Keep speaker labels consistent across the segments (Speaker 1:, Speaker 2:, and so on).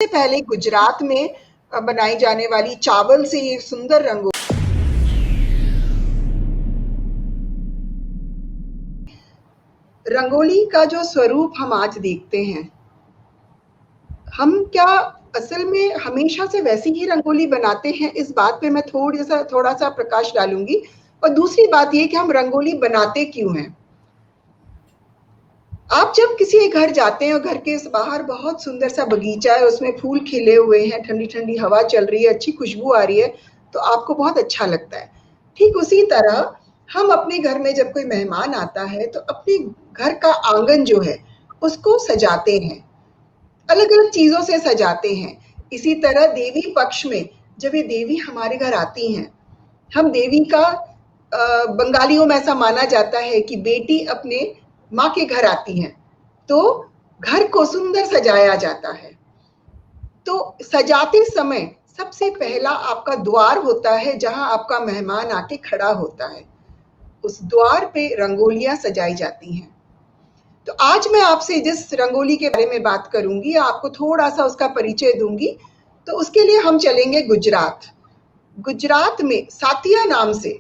Speaker 1: सबसे पहले गुजरात में बनाई जाने वाली चावल से ये सुंदर रंगोली का जो स्वरूप हम आज देखते हैं, हम क्या असल में हमेशा से वैसी ही रंगोली बनाते हैं, इस बात पे मैं थोड़ा सा प्रकाश डालूंगी। और दूसरी बात ये कि हम रंगोली बनाते क्यों हैं। आप जब किसी घर जाते हैं और घर के बाहर बहुत सुंदर सा बगीचा है, उसमें फूल खिले हुए हैं, ठंडी ठंडी हवा चल रही है, अच्छी खुशबू आ रही है, तो आपको बहुत अच्छा लगता है। ठीक उसी तरह हम अपने घर में जब कोई मेहमान आता है तो अपने घर का आंगन जो है उसको सजाते हैं, अलग अलग चीजों से सजाते हैं। इसी तरह देवी पक्ष में जब ये देवी हमारे घर आती हैं, हम देवी का बंगालियों में ऐसा माना जाता है कि बेटी अपने माँ के घर आती हैं तो घर को सुंदर सजाया जाता है। तो सजाते समय सबसे पहला आपका द्वार होता है जहां आपका मेहमान आके खड़ा होता है, उस द्वार पे रंगोलियां सजाई जाती हैं। तो आज मैं आपसे जिस रंगोली के बारे में बात करूंगी, आपको थोड़ा सा उसका परिचय दूंगी। तो उसके लिए हम चलेंगे गुजरात। गुजरात में सातिया नाम से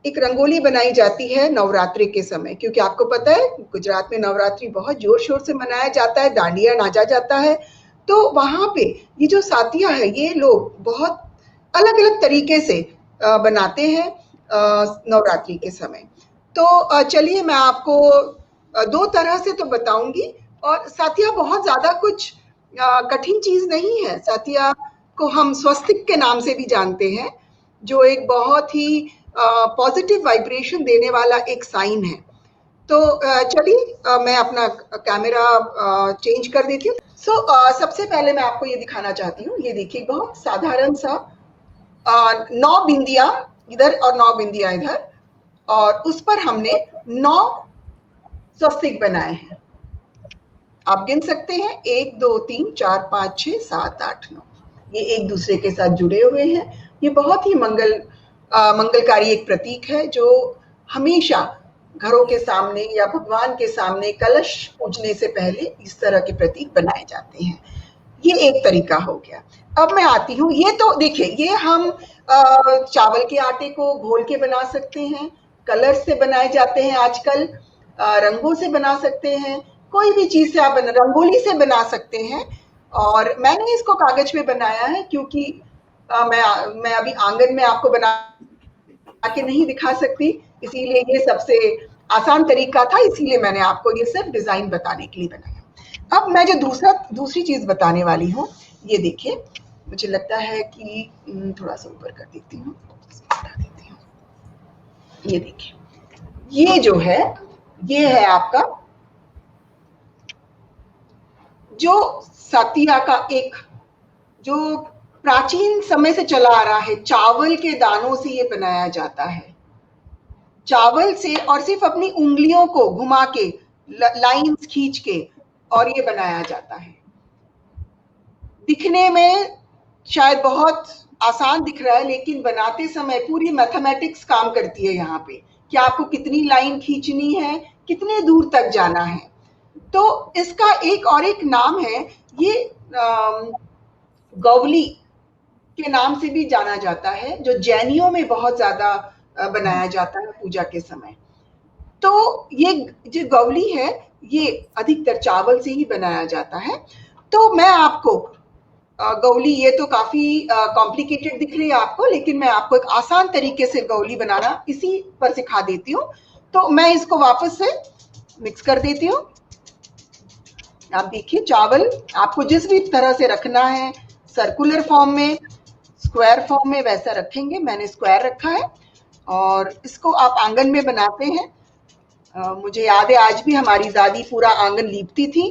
Speaker 1: एक रंगोली बनाई जाती है नवरात्रि के समय, क्योंकि आपको पता है गुजरात में नवरात्रि बहुत जोर शोर से मनाया जाता है, दांडिया नाचा जाता है। तो वहां पे ये जो सातिया है, ये लोग बहुत अलग अलग तरीके से बनाते हैं नवरात्रि के समय। तो चलिए मैं आपको दो तरह से तो बताऊंगी। और सातिया बहुत ज्यादा कुछ कठिन चीज नहीं है। सातिया को हम स्वस्तिक के नाम से भी जानते हैं, जो एक बहुत ही पॉजिटिव वाइब्रेशन देने वाला एक साइन है। तो चलिए मैं अपना कैमरा चेंज कर देती हूँ। सबसे पहले मैं आपको ये दिखाना चाहती हूँ। ये देखिए बहुत साधारण सा 9 बिंदियां इधर और 9 बिंदियां इधर, और उस पर हमने 9 स्वस्तिक बनाए हैं। आप गिन सकते हैं 1 2 3 4 5 6 7 8 9। ये एक दूसरे के साथ जुड़े हुए हैं। ये बहुत ही मंगलकारी एक प्रतीक है जो हमेशा घरों के सामने या भगवान के सामने कलश पूजने से पहले इस तरह के प्रतीक बनाए जाते हैं। ये एक तरीका हो गया। अब मैं आती हूँ, ये तो देखिए, ये हम चावल के आटे को घोल के बना सकते हैं, कलर से बनाए जाते हैं आजकल, रंगों से बना सकते हैं, कोई भी चीज से आप रंगोली से बना सकते हैं। और मैंने इसको कागज पे बनाया है क्योंकि मैं अभी आंगन में आपको बना के नहीं दिखा सकती, इसीलिए ये सबसे आसान तरीका था, इसीलिए मैंने आपको ये सिर्फ डिजाइन बताने के लिए बनाया। अब मैं जो दूसरी चीज बताने वाली हूँ, ये देखिए, मुझे लगता है कि थोड़ा सा ऊपर कर देती हूँ, ये देखिए, ये जो है, ये है आपका जो सातिया का एक जो प्राचीन समय से चला आ रहा है। चावल के दानों से ये बनाया जाता है, चावल से, और सिर्फ अपनी उंगलियों को घुमा के लाइंस खींच के, और ये बनाया जाता है। दिखने में शायद बहुत आसान दिख रहा है, लेकिन बनाते समय पूरी मैथमेटिक्स काम करती है यहाँ पे कि आपको कितनी लाइन खींचनी है, कितने दूर तक जाना है। तो इसका एक और एक नाम है, ये गौली के नाम से भी जाना जाता है, जो जैनियों में बहुत ज्यादा बनाया जाता है पूजा के समय। तो ये जो गौली है, ये अधिकतर चावल से ही बनाया जाता है। तो मैं आपको गौली, ये तो काफी कॉम्प्लिकेटेड दिख रही है आपको, लेकिन मैं आपको एक आसान तरीके से गौली बनाना इसी पर सिखा देती हूँ। तो मैं इसको वापस से मिक्स कर देती हूँ। आप देखिए, चावल आपको जिस भी तरह से रखना है, सर्कुलर फॉर्म में, स्क्वायर फॉर्म में, वैसा रखेंगे। मैंने स्क्वायर रखा है और इसको आप आंगन में बनाते हैं। मुझे याद है आज भी हमारी दादी पूरा आंगन लीपती थी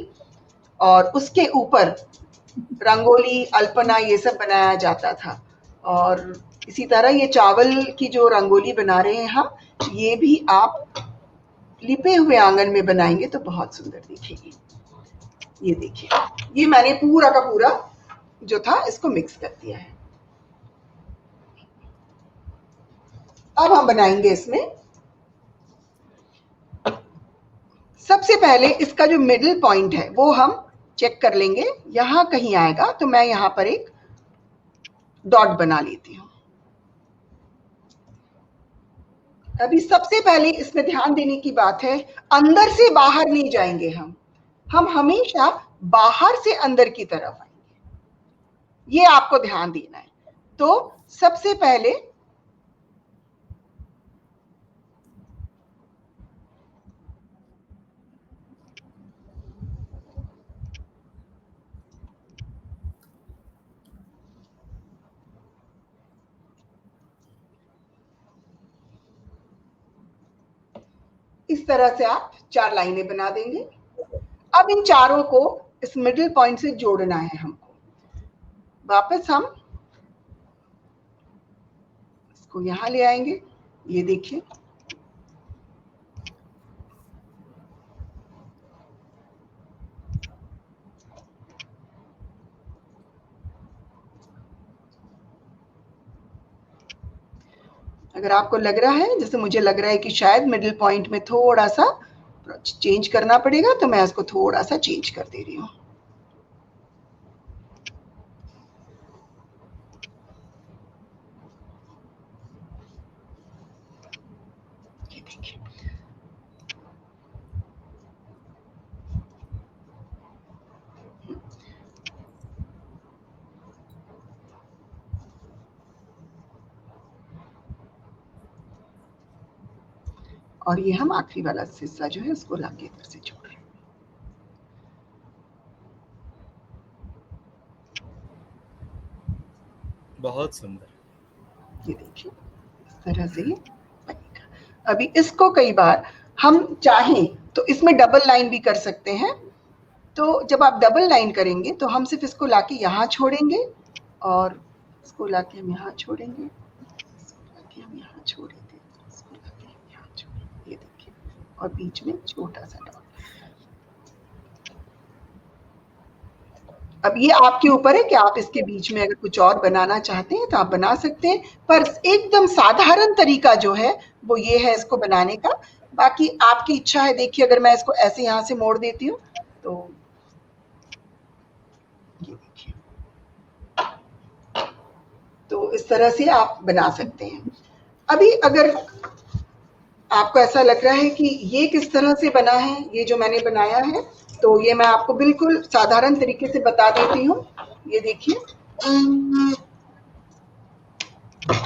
Speaker 1: और उसके ऊपर रंगोली, अल्पना, ये सब बनाया जाता था। और इसी तरह ये चावल की जो रंगोली बना रहे हैं हम, ये भी आप लिपे हुए आंगन में बनाएंगे तो बहुत सुंदर दिखेगी। ये देखिए, ये मैंने पूरा का पूरा जो था इसको मिक्स कर दिया है। अब हम बनाएंगे इसमें, सबसे पहले इसका जो मिडिल पॉइंट है वो हम चेक कर लेंगे, यहाँ कहीं आएगा तो मैं यहाँ पर एक डॉट बना लेती हूँ। अभी सबसे पहले इसमें ध्यान देने की बात है, अंदर से बाहर नहीं जाएंगे हम हमेशा बाहर से अंदर की तरफ आएंगे, ये आपको ध्यान देना है। तो सबसे पहले इस तरह से आप 4 लाइनें बना देंगे। अब इन चारों को इस मिडिल पॉइंट से जोड़ना है हमको। वापस हम इसको यहां ले आएंगे, ये देखिए, अगर आपको लग रहा है, जैसे मुझे लग रहा है कि शायद मिडिल पॉइंट में थोड़ा सा चेंज करना पड़ेगा, तो मैं इसको थोड़ा सा चेंज कर दे रही हूँ। ये देखिए, और ये हम आखिरी वाला हिस्सा जो है उसको लाके इधर से जोड़ रहे हैं।
Speaker 2: बहुत सुंदर,
Speaker 1: ये देखिए, इस तरह से ये बनेगा। अभी इसको कई बार हम चाहें तो इसमें डबल लाइन भी कर सकते हैं। तो जब आप डबल लाइन करेंगे तो हम सिर्फ इसको लाके यहाँ छोड़ेंगे और इसको लाके हम यहाँ छोड़ेंगे, इसको लाके हम यहाँ छोड़ेंगे, इसको लाके हम यहाँ छोड़ेंगे। ये देखिए, और बीच में छोटा सा डॉट। अब ये आपके ऊपर है कि आप इसके बीच में अगर कुछ और बनाना चाहते हैं तो आप बना सकते हैं, पर एकदम साधारण तरीका जो है वो ये है इसको बनाने का। बाकी आपकी इच्छा है। देखिए, अगर मैं इसको ऐसे यहाँ से मोड़ देती हूँ तो ये देखिए, तो इस तरह से आप बना सकते हैं। अभी अगर आपको ऐसा लग रहा है कि ये किस तरह से बना है, ये जो मैंने बनाया है, तो ये मैं आपको बिल्कुल साधारण तरीके से बता देती हूँ। ये देखिए,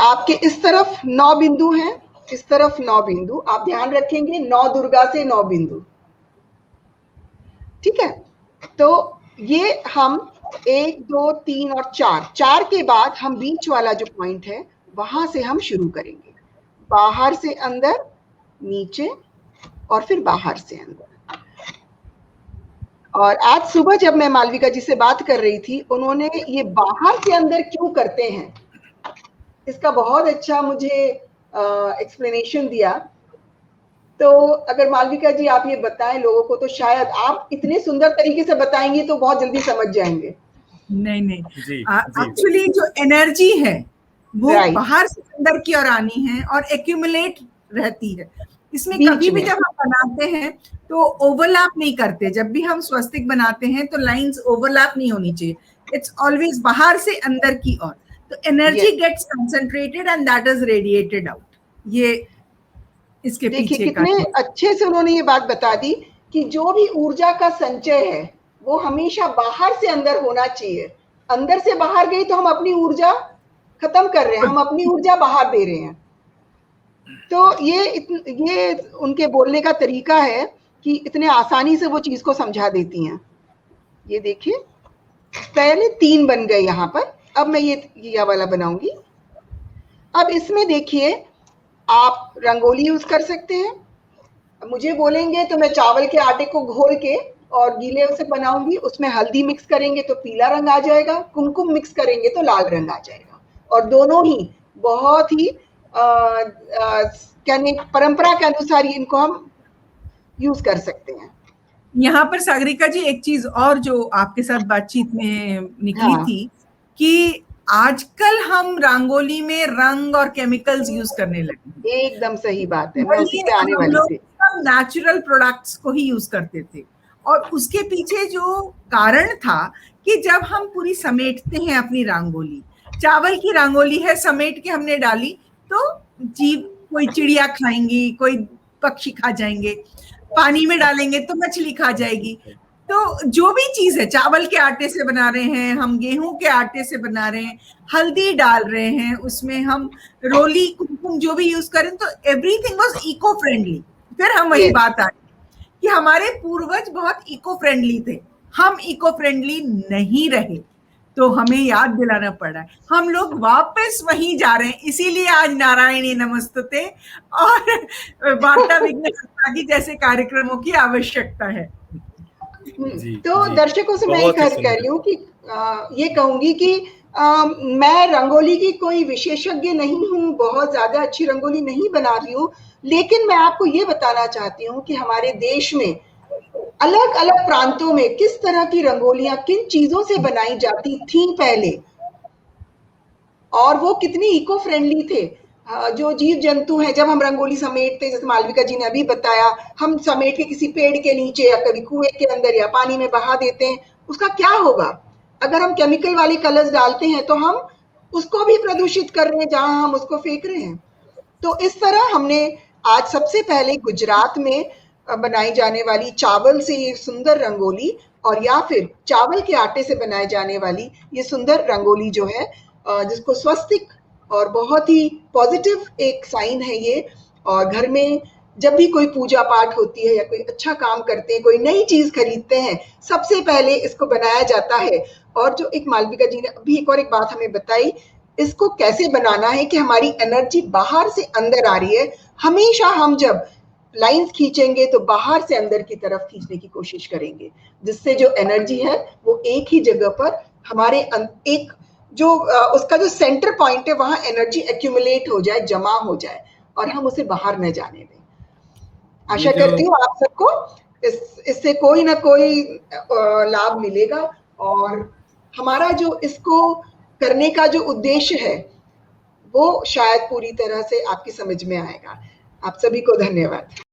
Speaker 1: आपके इस तरफ 9 बिंदु हैं, इस तरफ 9 बिंदु। आप ध्यान रखेंगे 9 दुर्गा से 9 बिंदु, ठीक है। तो ये हम 1 2 3 और 4 के बाद हम बीच वाला जो पॉइंट है वहां से हम शुरू करेंगे, बाहर से अंदर, नीचे और फिर बाहर से अंदर। और आज सुबह जब मैं मालविका जी से बात कर रही थी, उन्होंने ये बाहर से अंदर क्यों करते हैं इसका बहुत अच्छा मुझे एक्सप्लेनेशन दिया। तो अगर मालविका जी आप ये बताएं लोगों को, तो शायद आप इतने सुंदर तरीके से बताएंगे तो बहुत जल्दी समझ जाएंगे।
Speaker 3: नहीं, एक्चुअली जो एनर्जी है वो बाहर से अंदर की ओर आनी है और एक्यूमुलेट रहती है इसमें। कभी भी जब हम बनाते हैं तो ओवरलैप नहीं करते। जब भी हम स्वस्तिक बनाते हैं तो लाइंस ओवरलैप नहीं होनी चाहिए। इट्स ऑलवेज बाहर से अंदर की ओर, तो energy gets concentrated and that is radiated out. ये इसके पीछे
Speaker 1: कितने अच्छे से उन्होंने ये बात बता दी कि जो भी ऊर्जा का संचय है वो हमेशा बाहर से अंदर होना चाहिए। अंदर से बाहर गई तो हम अपनी ऊर्जा खत्म कर रहे हैं, हम अपनी ऊर्जा बाहर दे रहे हैं। तो ये उनके बोलने का तरीका है कि इतने आसानी से वो चीज को समझा देती हैं। ये देखिए, पहले 3 बन गए यहाँ पर। अब मैं ये वाला बनाऊंगी। अब इसमें देखिए, आप रंगोली यूज कर सकते हैं। मुझे बोलेंगे तो मैं चावल के आटे को घोल के और गीले से बनाऊंगी, उसमें हल्दी मिक्स करेंगे तो पीला रंग आ जाएगा, कुमकुम मिक्स करेंगे तो लाल रंग आ जाएगा। और दोनों ही बहुत ही परंपरा के अनुसार इनको हम यूज कर सकते हैं।
Speaker 3: यहाँ पर सागरिका जी एक चीज और जो आपके साथ बातचीत में निकली थी कि आजकल हम रंगोली में रंग और केमिकल्स यूज करने लगे।
Speaker 1: एकदम सही बात है, मैं उसी पे आने वाली थी।
Speaker 3: हम नेचुरल प्रोडक्ट्स को ही यूज करते थे और उसके पीछे जो कारण था कि जब हम पूरी समेटते हैं अपनी रंगोली, चावल की रंगोली है, समेट के हमने डाली तो जीव, कोई चिड़िया खाएंगी, कोई पक्षी खा जाएंगे, पानी में डालेंगे तो मछली खा जाएगी। तो जो भी चीज है, चावल के आटे से बना रहे हैं हम, गेहूं के आटे से बना रहे हैं, हल्दी डाल रहे हैं उसमें, हम रोली कुमकुम जो भी यूज करें, तो एवरीथिंग वाज इको फ्रेंडली। फिर हम वही बात आ कि हमारे पूर्वज बहुत इको फ्रेंडली थे, हम इको फ्रेंडली नहीं रहे, तो हमें याद दिलाना पड़ा है। हम लोग वापस वहीं जा रहे हैं, इसीलिए आज नारायणी नमस्ते और वार्ता विघ्न जैसे कार्यक्रमों की आवश्यकता है।
Speaker 1: तो दर्शकों से मैं कह रही हूँ कि ये कहूंगी कि मैं रंगोली की कोई विशेषज्ञ नहीं हूँ, बहुत ज्यादा अच्छी रंगोली नहीं बना रही हूँ, लेकिन मैं आपको ये बताना चाहती हूँ कि हमारे देश में अलग अलग प्रांतों में किस तरह की रंगोलियां किन चीजों से बनाई जाती थी पहले, और वो कितनी इको फ्रेंडली थे। जो जीव जंतु हैं, जब हम रंगोली समेटते, जैसे मालविका जी ने अभी बताया, हम समेट के किसी पेड़ के नीचे या कभी कुएं के अंदर या पानी में बहा देते हैं, उसका क्या होगा? अगर हम केमिकल वाले कलर्स डालते हैं तो हम उसको भी प्रदूषित कर रहे हैं जहां हम उसको फेंक रहे हैं। तो इस तरह हमने आज सबसे पहले गुजरात में बनाई जाने वाली चावल से ये सुंदर रंगोली, और या फिर चावल के आटे से बनाए जाने वाली ये सुंदर रंगोली जो है, जिसको स्वस्तिक और बहुत ही पॉजिटिव एक साइन है ये, और घर में जब भी कोई पूजा पाठ होती है या कोई अच्छा काम करते हैं, कोई नई चीज खरीदते हैं, सबसे पहले इसको बनाया जाता है। और जो एक मालविका जी ने अभी एक बात हमें बताई, इसको कैसे बनाना है कि हमारी एनर्जी बाहर से अंदर आ रही है। हमेशा हम जब लाइंस खींचेंगे तो बाहर से अंदर की तरफ खींचने की कोशिश करेंगे, जिससे जो एनर्जी है वो एक ही जगह पर हमारे एक जो उसका जो सेंटर पॉइंट है वहां एनर्जी एक्यूमुलेट हो जाए, जमा हो जाए, और हम उसे बाहर न जाने दें। आशा करती हूँ आप सबको इससे कोई ना कोई लाभ मिलेगा, और हमारा जो इसको करने का जो उद्देश्य है वो शायद पूरी तरह से आपकी समझ में आएगा। आप सभी को धन्यवाद।